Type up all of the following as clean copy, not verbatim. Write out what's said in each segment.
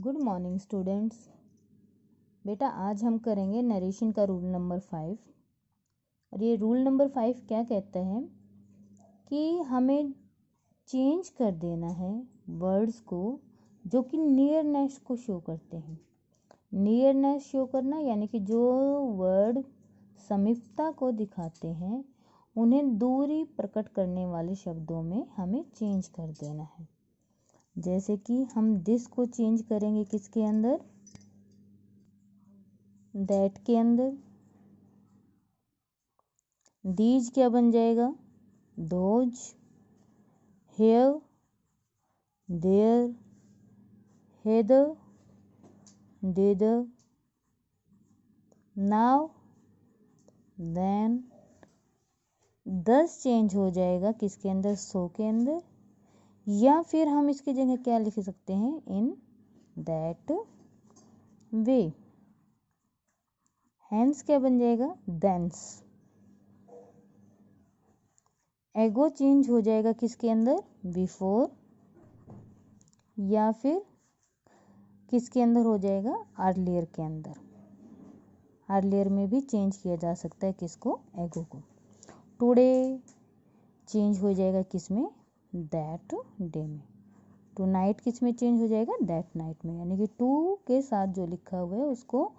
Good morning students. बेटा आज हम करेंगे नरेशन का रूल नंबर 5। और ये रूल नंबर 5 क्या कहता है कि हमें चेंज कर देना है वर्ड्स को जो कि नियरनेस को शो करते हैं। नियरनेस शो करना यानी कि जो वर्ड समीपता को दिखाते हैं उन्हें दूरी प्रकट करने वाले शब्दों में हमें चेंज कर देना है। जैसे कि हम दिस को चेंज करेंगे किसके अंदर, दैट के अंदर। दीज क्या बन जाएगा, those. Here, there, hither, thither. Now, then. This change हो जाएगा किसके अंदर, सो के अंदर। या फिर हम इसकी जगह क्या लिख सकते हैं, इन दैट वे। हैंस क्या बन जाएगा, देंस। एगो चेंज हो जाएगा किसके अंदर, बिफोर। या फिर किसके अंदर हो जाएगा, अर्लियर के अंदर। अर्लियर में भी चेंज किया जा सकता है किसको, एगो को। टुडे चेंज हो जाएगा किसमें, दैट डे में। टू नाइट किस में चेंज हो जाएगा, दैट नाइट में। यानी कि टू के साथ जो लिखा हुआ है उसको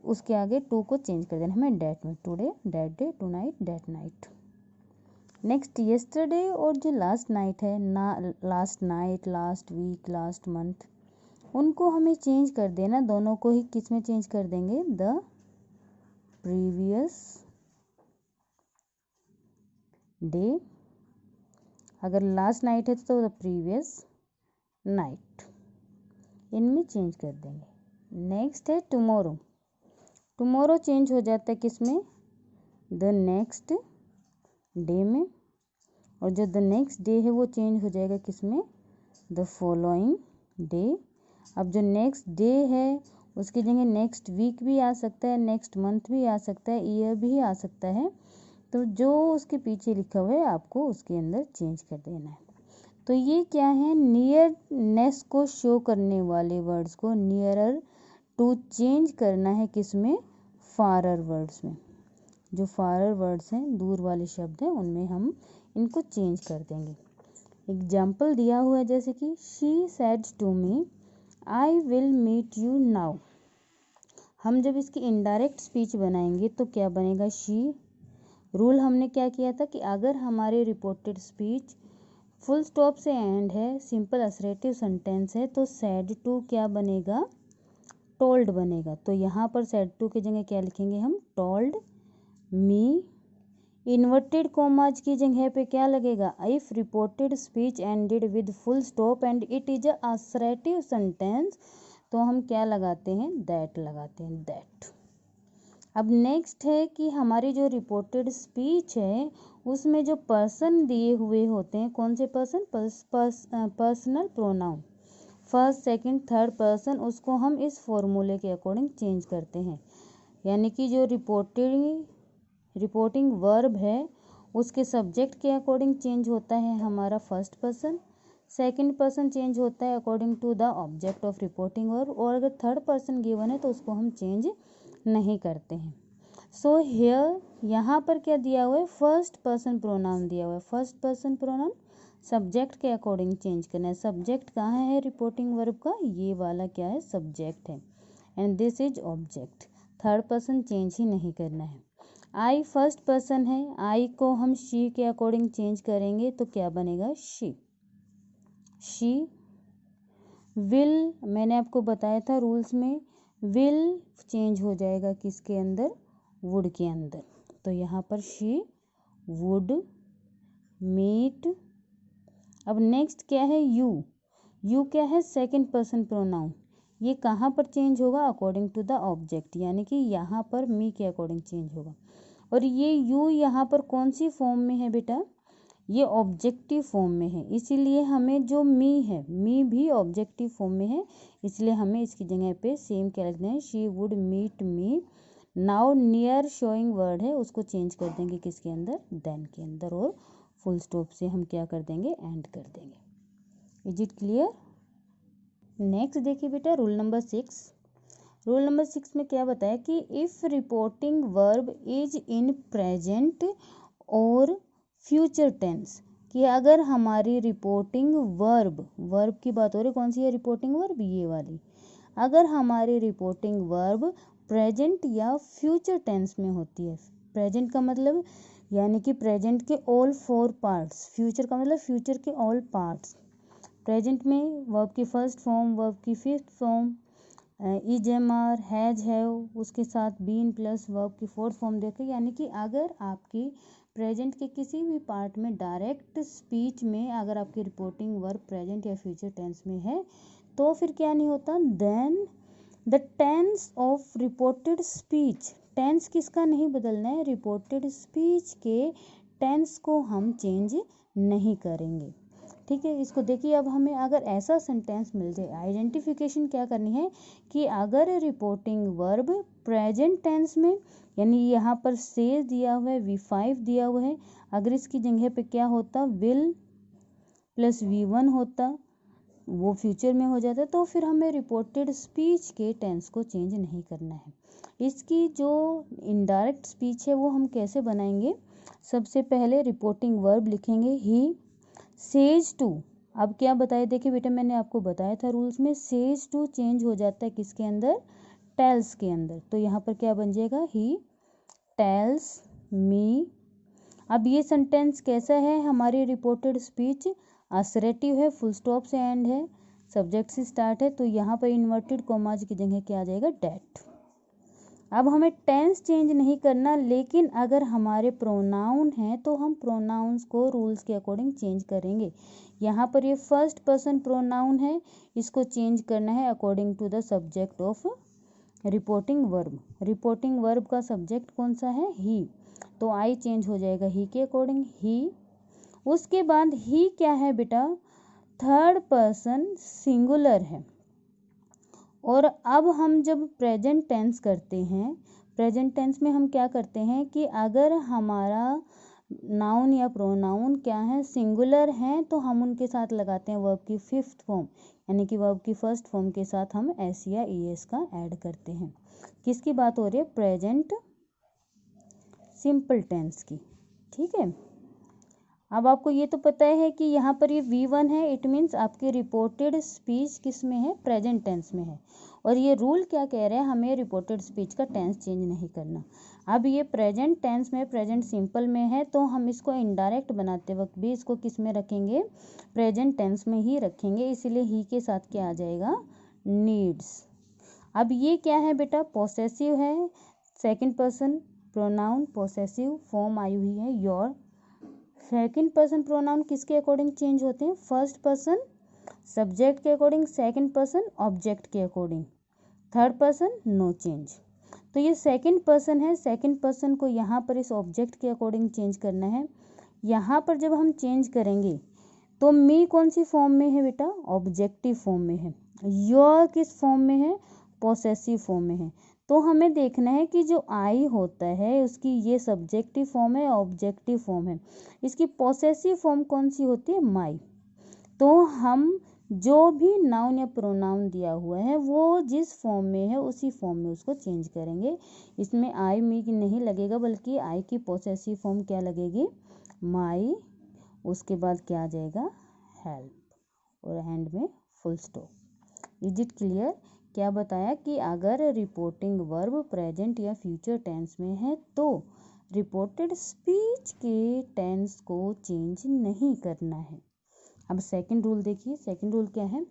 उसके आगे टू को चेंज कर देना हमें डैट में। Today, that day, tonight, that night. Next yesterday और जो लास्ट नाइट है ना, last night, last week, last month, उनको हमें चेंज कर देना। दोनों को ही किस में चेंज कर देंगे, द प्रीवियस डे। अगर लास्ट नाइट है तो द प्रीवियस नाइट, इनमें चेंज कर देंगे। नेक्स्ट है टुमारो। टुमारो चेंज हो जाता है किसमें, द नेक्स्ट डे में। और जो द नेक्स्ट डे है वो चेंज हो जाएगा किसमें, द फॉलोइंग डे। अब जो नेक्स्ट डे है उसकी जगह नेक्स्ट वीक भी आ सकता है, नेक्स्ट मंथ भी आ सकता है, ईयर भी आ सकता है। तो जो उसके पीछे लिखा हुआ है आपको उसके अंदर चेंज कर देना है। तो ये क्या है, नियरनेस को शो करने वाले वर्ड्स को नियरर टू चेंज करना है किसमें, फारर वर्ड्स में। जो फारर वर्ड्स हैं, दूर वाले शब्द हैं, उनमें हम इनको चेंज कर देंगे। एग्जाम्पल दिया हुआ है जैसे कि she said to me I will meet you now. हम जब इसकी इनडायरेक्ट स्पीच बनाएंगे तो क्या बनेगा, शी। रूल हमने क्या किया था कि अगर हमारे रिपोर्टेड स्पीच फुल स्टॉप से एंड है, सिंपल असरेटिव सेंटेंस है, तो सेड टू क्या बनेगा, टोल्ड बनेगा। तो यहाँ पर सेड टू की जगह क्या लिखेंगे हम, टोल्ड मी। इन्वर्टेड कॉमाज की जगह पे क्या लगेगा, if reported speech ended with full stop and it is a assertive sentence, तो हम क्या लगाते हैं, दैट लगाते हैं, दैट। अब नेक्स्ट है कि हमारी जो रिपोर्टेड स्पीच है उसमें जो पर्सन दिए हुए होते हैं, कौन से person, personal pronoun, first, second, third person, उसको हम इस फॉर्मूले के अकॉर्डिंग चेंज करते हैं। यानी कि जो रिपोर्टिंग वर्ब है उसके सब्जेक्ट के अकॉर्डिंग चेंज होता है हमारा first person, second person change होता है according to the object of reporting verb, और अगर थर्ड पर्सन गिवन है तो उसको हम चेंज नहीं करते हैं। सो हियर यहाँ पर क्या दिया हुआ है, फर्स्ट पर्सन प्रोनाउन दिया हुआ है। फर्स्ट पर्सन प्रोनाउन सब्जेक्ट के अकॉर्डिंग चेंज करना है। सब्जेक्ट कहाँ है रिपोर्टिंग वर्ब का, ये वाला क्या है, सब्जेक्ट है, and this is object. Third person change ही नहीं करना है। आई फर्स्ट पर्सन है, आई को हम शी के अकॉर्डिंग चेंज करेंगे तो क्या बनेगा, शी। शी विल, मैंने आपको बताया था रूल्स में, विल चेंज हो जाएगा किसके अंदर, वुड के अंदर। तो यहाँ पर शी वुड मीट। अब नेक्स्ट क्या है, यू। यू क्या है, सेकंड पर्सन प्रोनाउन। ये कहाँ पर चेंज होगा, अकॉर्डिंग टू द ऑब्जेक्ट, यानी कि यहाँ पर मी के अकॉर्डिंग चेंज होगा। और ये यू यहाँ पर कौन सी फॉर्म में है बेटा, ये ऑब्जेक्टिव फॉर्म में है, इसीलिए हमें जो मी है, मी भी ऑब्जेक्टिव फॉर्म में है, इसलिए हमें इसकी जगह पे सेम क्या लिखना है, she would meet me. Now near showing word है उसको चेंज कर देंगे किसके अंदर, देन के अंदर, और फुल स्टॉप से हम क्या कर देंगे, एंड कर देंगे। Is it clear. नेक्स्ट देखिए बेटा रूल नंबर 6। रूल नंबर 6 में क्या बताया कि if reporting verb is in present और फ्यूचर टेंस, कि अगर हमारी रिपोर्टिंग वर्ब की बात हो रही, कौन सी है रिपोर्टिंग वर्ब, ये वाली, अगर हमारी रिपोर्टिंग वर्ब प्रेजेंट या फ्यूचर टेंस में होती है। प्रेजेंट का मतलब यानी कि प्रेजेंट के ऑल 4 पार्ट्स, फ्यूचर का मतलब फ्यूचर के ऑल पार्ट्स। प्रेजेंट में वर्ब की फर्स्ट फॉर्म, वर्ब की fifth form, is am are, has have, उसके साथ बीन प्लस वर्ब की फोर्थ फॉर्म देखे। यानी कि अगर आपकी प्रेजेंट के किसी भी पार्ट में डायरेक्ट स्पीच में अगर आपकी रिपोर्टिंग वर्ब प्रेजेंट या फ्यूचर टेंस में है तो फिर क्या नहीं होता, then the tense of reported speech, tense किसका नहीं बदलना है, रिपोर्टेड स्पीच के टेंस को हम चेंज नहीं करेंगे। ठीक है, इसको देखिए। अब हमें अगर ऐसा सेंटेंस मिल जाए, आइडेंटिफिकेशन क्या करनी है कि अगर रिपोर्टिंग वर्ब प्रेजेंट टेंस में, यानी यहाँ पर सेज दिया हुआ है, V5 दिया हुआ है, अगर इसकी जगह पे क्या होता, विल प्लस V1 होता, वो फ्यूचर में हो जाता, तो फिर हमें रिपोर्टेड स्पीच के टेंस को चेंज नहीं करना है। इसकी जो इनडायरेक्ट स्पीच है वो हम कैसे बनाएंगे, सबसे पहले रिपोर्टिंग वर्ब लिखेंगे ही सेज टू। अब क्या बताया, देखिए बेटा मैंने आपको बताया था रूल्स में, सेज टू चेंज हो जाता है किसके अंदर, टेल्स के अंदर। तो यहाँ पर क्या बन जाएगा, ही टेल्स मी। अब ये सेंटेंस कैसा है, हमारी रिपोर्टेड स्पीच असरेटिव है, फुल स्टॉप से एंड है, सब्जेक्ट से स्टार्ट है, तो यहाँ पर इन्वर्टेड कॉमाज की जगह क्या आ जाएगा, डेट। अब हमें टेंस चेंज नहीं करना, लेकिन अगर हमारे प्रोनाउन हैं तो हम प्रोनाउंस को रूल्स के अकॉर्डिंग चेंज करेंगे। यहाँ पर ये फर्स्ट पर्सन प्रोनाउन है, इसको चेंज करना है according to the subject of reporting verb. Reporting verb का सब्जेक्ट कौन सा है, ही, तो आई चेंज हो जाएगा ही के अकॉर्डिंग, ही। उसके बाद ही क्या है बेटा, थर्ड पर्सन सिंगुलर है। और अब हम जब प्रेजेंट टेंस करते हैं, प्रेजेंट टेंस में हम क्या करते हैं कि अगर हमारा नाउन या प्रोनाउन क्या है, सिंगुलर हैं, तो हम उनके साथ लगाते हैं वर्ब की फिफ्थ फॉर्म, यानी कि वर्ब की फर्स्ट फॉर्म के साथ हम एस या ईएस का ऐड करते हैं। किसकी बात हो रही है, प्रेजेंट सिंपल टेंस की। ठीक है, अब आपको ये तो पता है कि यहाँ पर ये V1 है, इट मीन्स आपकी रिपोर्टेड स्पीच किस में है, प्रेजेंट टेंस में है। और ये रूल क्या कह रहे हैं, हमें रिपोर्टेड स्पीच का टेंस चेंज नहीं करना। अब ये प्रेजेंट टेंस में, प्रेजेंट सिंपल में है, तो हम इसको इनडायरेक्ट बनाते वक्त भी इसको किस में रखेंगे, प्रेजेंट टेंस में ही रखेंगे, इसीलिए ही के साथ क्या आ जाएगा, नीड्स। अब ये क्या है बेटा, पोसेसिव है, second person pronoun, possessive form आई हुई है योर। सेकंड पर्सन प्रोनाउन किसके अकॉर्डिंग चेंज होते हैं, फर्स्ट पर्सन सब्जेक्ट के अकॉर्डिंग, सेकंड पर्सन ऑब्जेक्ट के according, third person no change. तो ये सेकंड पर्सन है, सेकंड पर्सन को यहाँ पर इस ऑब्जेक्ट के अकॉर्डिंग चेंज करना है। यहाँ पर जब हम चेंज करेंगे तो मी कौन सी फॉर्म में है बेटा, ऑब्जेक्टिव फॉर्म में है, योर किस फॉर्म में है, पोसेसिव फॉर्म में है। तो हमें देखना है कि जो आई होता है उसकी ये सब्जेक्टिव फॉर्म है, ऑब्जेक्टिव फॉर्म है, इसकी पोसेसिव फॉर्म कौन सी होती है, माई। तो हम जो भी नाउन या प्रोनाउन दिया हुआ है वो जिस फॉर्म में है उसी फॉर्म में उसको चेंज करेंगे। इसमें आई मी की नहीं लगेगा, बल्कि आई की पोसेसिव फॉर्म क्या लगेगी, माई, उसके बाद क्या आ जाएगा, हेल्प, और एंड में full stop. Is it clear. क्या बताया कि अगर रिपोर्टिंग वर्ब प्रेजेंट या फ्यूचर टेंस में है तो रिपोर्टेड स्पीच के टेंस को चेंज नहीं करना है। अब सेकंड रूल देखिए, सेकंड रूल क्या है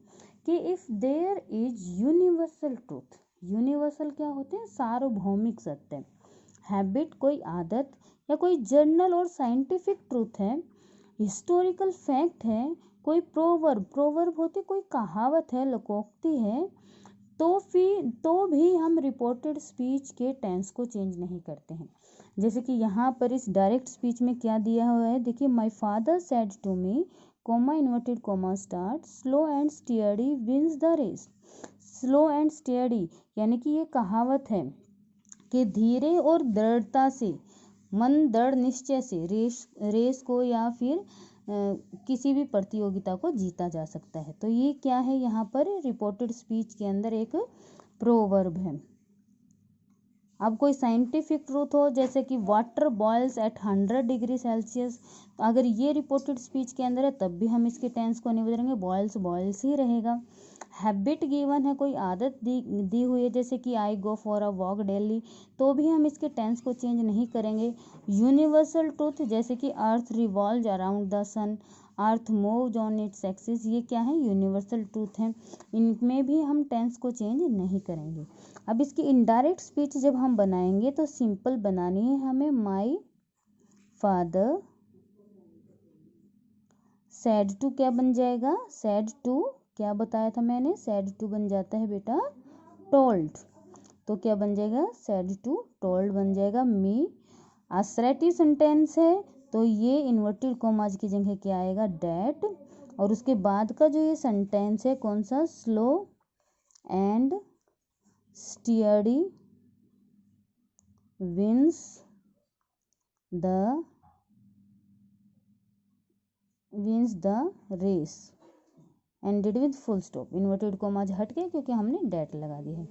कि if there is universal truth, universal क्या होते हैं, सार्वभौमिक सत्य, हैबिट कोई आदत या कोई जर्नल और साइंटिफिक ट्रूथ है, हिस्टोरिकल फैक्ट है, कोई प्रोवर्ब, प्रोवर्ब होते कोई कहावत है, लोकोक्ति है, तो भी हम रिपोर्टेड स्पीच के टेंस को चेंज नहीं करते हैं। जैसे कि यहाँ पर इस डायरेक्ट स्पीच में क्या दिया हुआ है, देखिए, my father said to me, comma inverted comma start, slow and steady wins the race. Slow and steady यानी कि ये कहावत है कि धीरे और दृढ़ता से, मन दृढ़ निश्चय से रेस को या फिर किसी भी प्रतियोगिता को जीता जा सकता है। तो ये क्या है, यहाँ पर रिपोर्टेड स्पीच के अंदर एक प्रोवर्ब है। अब कोई साइंटिफिक ट्रूथ हो, जैसे कि water boils at 100 degree Celsius, तो अगर ये रिपोर्टेड स्पीच के अंदर है तब भी हम इसके टेंस को नहीं बदलेंगे, बॉयल्स बॉयल्स ही रहेगा। हैबिट गिवन है, कोई आदत दी हुई है, जैसे कि I go for a walk daily, तो भी हम इसके टेंस को चेंज नहीं करेंगे। यूनिवर्सल ट्रूथ, जैसे कि earth revolve around the sun, earth moves on its axis, ये क्या है, यूनिवर्सल ट्रूथ है, इनमें भी हम टेंस को चेंज नहीं करेंगे। अब इसकी इनडायरेक्ट स्पीच जब हम बनाएंगे तो सिंपल बनानी है हमें। माई फादर सैड टू क्या बन जाएगा, सैड टू, क्या बताया था मैंने, सैड टू बन जाता है बेटा टोल्ड, तो क्या बन जाएगा, सैड टू टोल्ड बन जाएगा। मी आसरेटिव सेंटेंस है, तो ये इन्वर्टेड कॉमास की जगह क्या आएगा, डैट, और उसके बाद का जो ये सेंटेंस है कौन सा, slow and steady wins the race ended with full stop, inverted commas हट गए क्योंकि हमने डैट लगा दी है।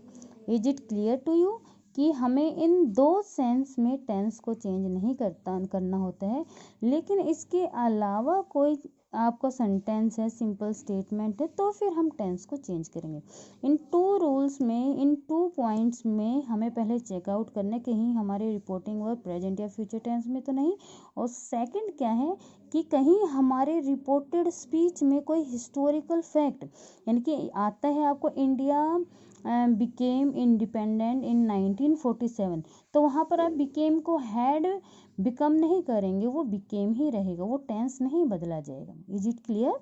Is it clear to you कि हमें इन दो सेंस में टेंस को चेंज नहीं करना होता है, लेकिन इसके अलावा कोई आपका सेंटेंस है, सिंपल स्टेटमेंट है, तो फिर हम टेंस को चेंज करेंगे। इन टू रूल्स में, इन 2 पॉइंट्स में हमें पहले चेकआउट करना कहीं हमारे रिपोर्टिंग वर्ब प्रेजेंट या फ्यूचर टेंस में तो नहीं, और सेकंड क्या है कि कहीं हमारे रिपोर्टेड स्पीच में कोई हिस्टोरिकल फैक्ट, यानी कि आता है आपको इंडिया बिकेम इंडिपेंडेंट इन 1947, तो वहाँ पर आप बिकेम को हैड बिकम नहीं करेंगे, वो बिकेम ही रहेगा, वो टेंस नहीं बदला जाएगा। Is it clear?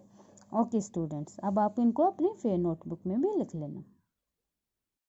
Okay students, अब आप इनको अपने फेयर नोटबुक में भी लिख लेना।